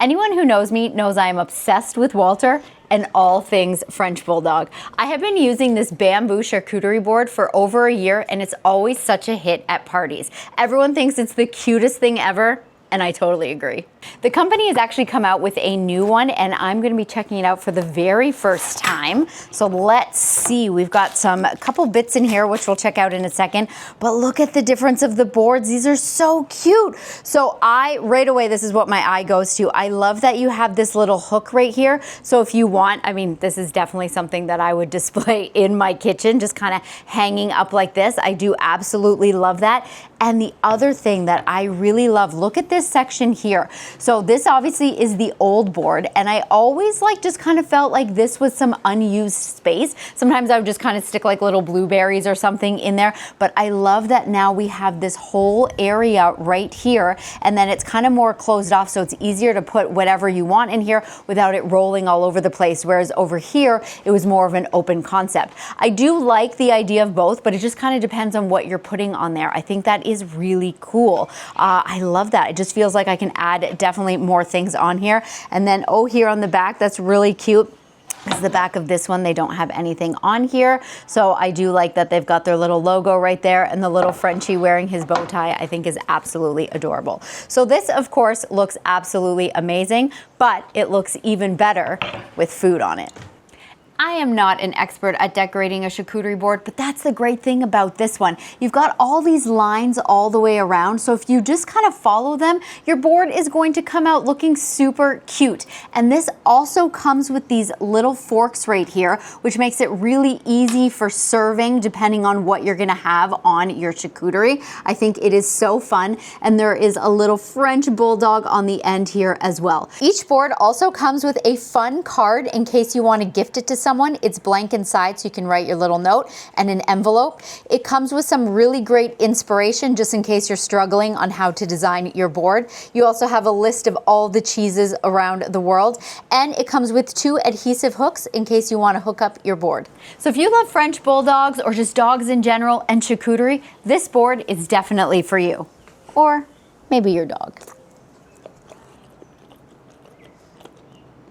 Anyone who knows me knows I am obsessed with Walter and all things French Bulldog. I have been using this bamboo charcuterie board for over a year, and it's always such a hit at parties. Everyone thinks it's the cutest thing ever, and I totally agree. The company has actually come out with a new one, and I'm gonna be checking it out for the very first time. So let's see, we've got a couple bits in here, which we'll check out in a second, but look at the difference of the boards. These are so cute. So right away, this is what my eye goes to. I love that you have this little hook right here. So if you want, I mean, this is definitely something that I would display in my kitchen, just kind of hanging up like this. I do absolutely love that. And the other thing that I really love, look at this section here. So this obviously is the old board, and I always just kind of felt like this was some unused space. Sometimes I would just kind of stick like little blueberries or something in there, but I love that now we have this whole area right here, and then it's kind of more closed off, so it's easier to put whatever you want in here without it rolling all over the place, whereas over here it was more of an open concept. I do like the idea of both, but it just kind of depends on what you're putting on there. I think that is really cool. I love that. It just feels like I can add definitely more things on here. And then, oh, here on the back, that's really cute. This is the back of this one. They don't have anything on here. So I do like that they've got their little logo right there, and the little Frenchie wearing his bow tie, I think is absolutely adorable. So this, of course, looks absolutely amazing, but it looks even better with food on it. I am not an expert at decorating a charcuterie board, but that's the great thing about this one. You've got all these lines all the way around, so if you just kind of follow them, your board is going to come out looking super cute. And this also comes with these little forks right here, which makes it really easy for serving depending on what you're gonna have on your charcuterie. I think it is so fun, and there is a little French Bulldog on the end here as well. Each board also comes with a fun card in case you want to gift it to someone. It's blank inside, so you can write your little note, and an envelope. It comes with some really great inspiration just in case you're struggling on how to design your board. You also have a list of all the cheeses around the world, and it comes with 2 adhesive hooks in case you want to hook up your board. So if you love French Bulldogs or just dogs in general and charcuterie, this board is definitely for you. Or maybe your dog.